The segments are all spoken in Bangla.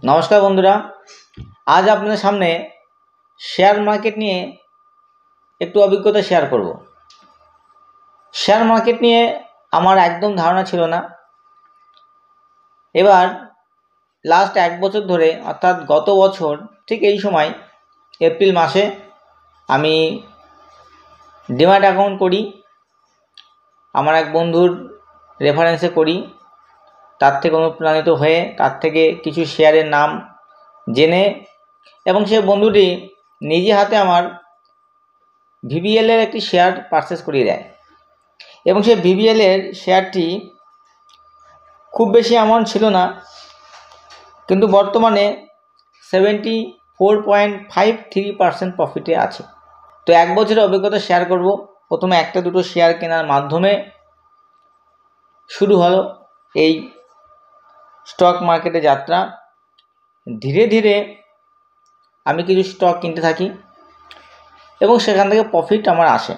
নমস্কার বন্ধুরা, আজ আপনাদের সামনে শেয়ার মার্কেট নিয়ে একটু অভিজ্ঞতা শেয়ার করব। শেয়ার মার্কেট নিয়ে আমার একদম ধারণা ছিল না। এবার লাস্ট এক বছর ধরে, অর্থাৎ গত বছর ঠিক এই সময় এপ্রিল মাসে আমি ডিম্যাট অ্যাকাউন্ট করি। আমার এক বন্ধুর রেফারেন্সে করি, তার থেকে অনুপ্রাণিত হয়ে তার থেকে কিছু শেয়ারের নাম জেনে, এবং সে বন্ধুটি নিজে হাতে আমার ভিবিএল এর একটি শেয়ার পারচেস করিয়ে দেয়। এবং সে ভিবিএল এর শেয়ারটি খুব বেশি অ্যামাউন্ট ছিল না, কিন্তু বর্তমানে 74.53% প্রফিটে আছে। তো এক বছরের অভিজ্ঞতা শেয়ার করব। প্রথমে একটা দুটো শেয়ার কেনার মাধ্যমে শুরু হলো এই স্টক মার্কেটে যাত্রা। ধীরে ধীরে আমি কিছু স্টক কিনতে থাকি এবং সেখান থেকে প্রফিট আমার আসে।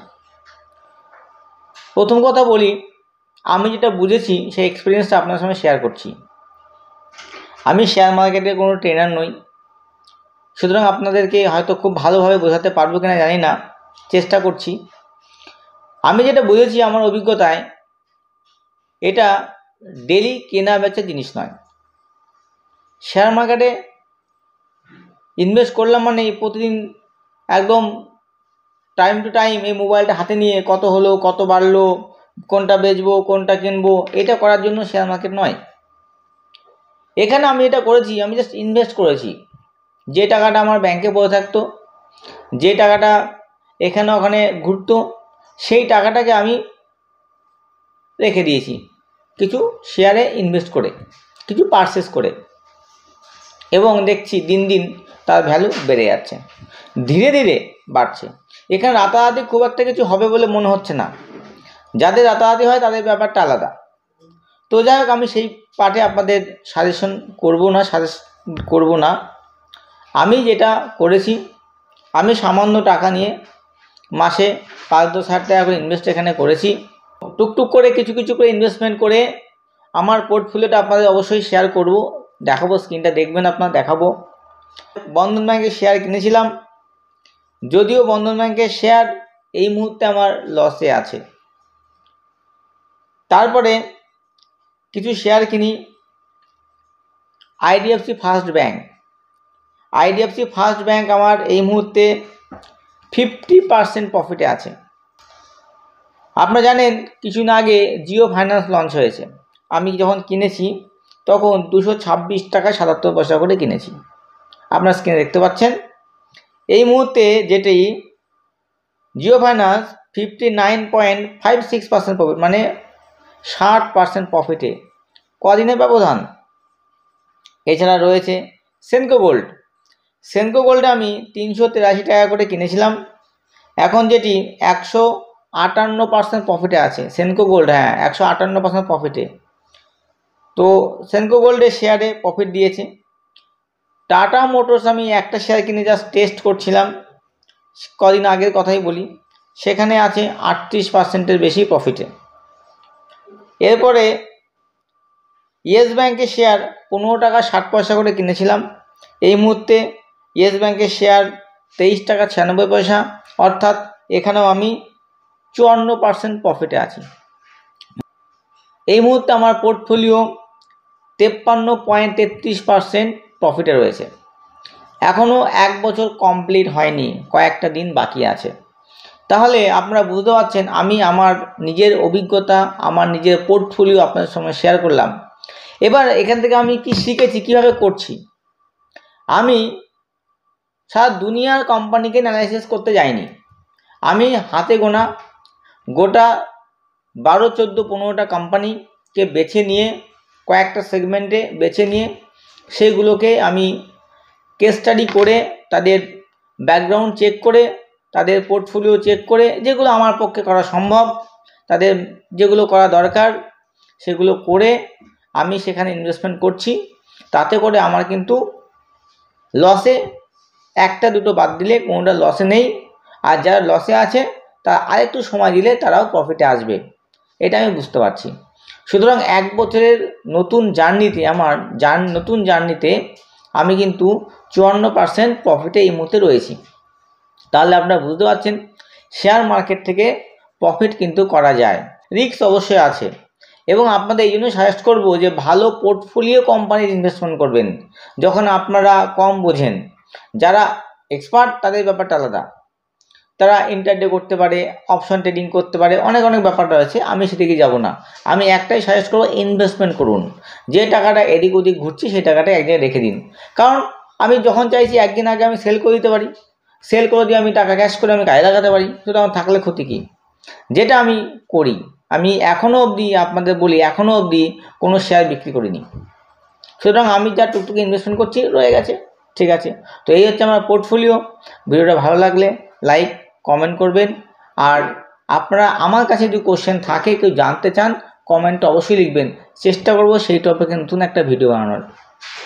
প্রথম কথা বলি, আমি যেটা বুঝেছি সেই এক্সপিরিয়েন্সটা আপনার সঙ্গে শেয়ার করছি। আমি শেয়ার মার্কেটের কোনো ট্রেনার নই, সুতরাং আপনাদেরকে হয়তো খুব ভালোভাবে বোঝাতে পারবো কিনা জানি না, চেষ্টা করছি। আমি যেটা বুঝেছি আমার অভিজ্ঞতায়, এটা ডেলি কেনা বেচা জিনিস নয়। শেয়ার মার্কেটে ইনভেস্ট করলাম মানে প্রতিদিন একদম টাইম টু টাইম এই মোবাইলটা হাতে নিয়ে কত হলো, কত বাড়লো, কোনটা বেচবো, কোনটা কিনবো, এটা করার জন্য শেয়ার মার্কেট নয়। এখানে আমি এটা করেছি, আমি জাস্ট ইনভেস্ট করেছি। যে টাকাটা আমার ব্যাংকে পড়ে থাকতো, যে টাকাটা এখানে ওখানে ঘুরতো, সেই টাকাটাকে আমি রেখে দিয়েছি কিছু শেয়ারে ইনভেস্ট করে, কিছু পারচেস করে, এবং দেখছি দিন দিন তার ভ্যালু বেড়ে যাচ্ছে, ধীরে ধীরে বাড়ছে। এখানে রাতারাতি খুব একটা কিছু হবে বলে মনে হচ্ছে না। যাদের রাতারাতি হয় তাদের ব্যাপারটা আলাদা। তো যাই হোক, আমি সেই পার্টে আপনাদের সাজেশন করব না। আমি যেটা করেছি, আমি সামান্য টাকা নিয়ে মাসে 5-10 হাজার টাকা করে ইনভেস্ট এখানে করেছি। টুকটুক করে কিছু কিছু করে ইনভেস্টমেন্ট করে আমার পোর্টফোলিওটা আপনাদের অবশ্যই শেয়ার করব, দেখাবো। স্ক্রিনটা দেখবেন, আপনার দেখাবো। বন্ধন ব্যাংকের শেয়ার কিনেছিলাম, যদিও বন্ধন ব্যাংকের শেয়ার এই মুহূর্তে আমার লসে আছে। তারপরে কিছু শেয়ার কিনি IDFC first bank. IDFC first bank আমার এই মুহূর্তে 50% প্রফিটে আছে। আপনারা জানেন কিছুদিন আগে জিও ফাইন্যান্স লঞ্চ হয়েছে। আমি যখন কিনেছি তখন 226 টাকা 77 পয়সা করে কিনেছি। আপনার স্ক্রিনে দেখতে পাচ্ছেন। এই মুহূর্তে যেটি জিও ফাইন্যান্স 59.56% প্রফিট, মানে 60% প্রফিটে। কদিনের ব্যবধান। এছাড়া রয়েছে সেনকো গোল্ড। সেনকো গোল্ডে আমি 383 টাকা করে কিনেছিলাম, এখন যেটি 158% প্রফিটে আছে। সেনকো গোল্ড, হ্যাঁ, 158% প্রফিটে। তো সেনকো গোল্ডের শেয়ারে প্রফিট দিয়েছে। টাটা মোটরস আমি একটা শেয়ার কিনে জাস্ট টেস্ট করছিলাম, কদিন আগের কথাই বলি, সেখানে আছে 38%-এর বেশি প্রফিটে। এরপরে ইয়েস ব্যাংকের শেয়ার 15 টাকা 60 পয়সা করে কিনেছিলাম। এই মুহূর্তে ইয়েস ব্যাংকের শেয়ার 23 টাকা 96 পয়সা, অর্থাৎ এখানেও আমি 54% প্রফিটে আছি। এই মুহূর্তে আমার পোর্টফোলিও 53.33% প্রফিটে রয়েছে। এখনও এক বছর কমপ্লিট হয়নি, কয়েকটা দিন বাকি আছে। তাহলে আপনারা বুঝতে পারছেন, আমি আমার নিজের অভিজ্ঞতা, আমার নিজের পোর্টফোলিও আপনাদের সঙ্গে শেয়ার করলাম। এবার এখান থেকে আমি কি শিখেছি, কিভাবে করছি। আমি সারা দুনিয়ার কোম্পানিকে অ্যানালাইসিস করতে যাইনি। আমি হাতে গোনা গোটা 12, 14, 15টা কোম্পানিকে বেছে নিয়ে, কয়েকটা সেগমেন্টে বেছে নিয়ে, সেগুলোকে আমি কেস স্টাডি করে, তাদের ব্যাকগ্রাউন্ড চেক করে, তাদের পোর্টফোলিও চেক করে, যেগুলো আমার পক্ষে করা সম্ভব, তাদের যেগুলো করা দরকার সেগুলো করে আমি সেখানে ইনভেস্টমেন্ট করছি। তাতে করে আমার কিন্তু লসে একটা দুটো বাদ দিলে কোনোটা লসে নেই, আর যারা লসে আছে তারা আরেকটু সময় দিলে তারাও প্রফিটে আসবে, এটা আমি বুঝতে পারছি। সুতরাং এক বছরের নতুন জার্নিতে আমি কিন্তু 54% প্রফিটে এই মুহূর্তে রয়েছি। তাহলে আপনারা বুঝতে পারছেন শেয়ার মার্কেট থেকে প্রফিট কিন্তু করা যায়, রিস্ক অবশ্যই আছে। এবং আপনাদের এই জন্য সাজেস্ট করব যে ভালো পোর্টফোলিও কোম্পানির ইনভেস্টমেন্ট করবেন যখন আপনারা কম বোঝেন। যারা এক্সপার্ট তাদের ব্যাপারটা আলাদা, তারা ইন্টারডে করতে পারে, অপশন ট্রেডিং করতে পারে, অনেক অনেক ব্যাপার রয়েছে, আমি সেদিকে যাব না। আমি একটাই সাজেস্ট করবো, ইনভেস্টমেন্ট করুন। যে টাকাটা এদিক ওদিক ঘুরছে সেই টাকাটা এক জায়গায় রেখে দিন। কারণ আমি যখন চাইছি একদিন আগে আমি সেল করে দিতে পারি, সেল করে দিয়ে আমি টাকা ক্যাশ করে আমি কাজে লাগাতে পারি, সেটা আমার থাকলে ক্ষতি কী? যেটা আমি করি, আমি এখনও অবধি আপনাদের বলি এখনও অবধি কোনো শেয়ার বিক্রি করিনি। সুতরাং আমি যা টুকটুক ইনভেস্টমেন্ট করছি রয়ে গেছে, ঠিক আছে। তো এই হচ্ছে আমার পোর্টফোলিও। ভিডিওটা ভালো লাগলে লাইক কমেন্ট করবেন। আর আপনারা আমার কাছে যদি কোশ্চেন থাকে, কেউ জানতে চান, কমেন্টে অবশ্যই লিখবেন। চেষ্টা করব সেই টপিকে নতুন একটা ভিডিও বানানোর।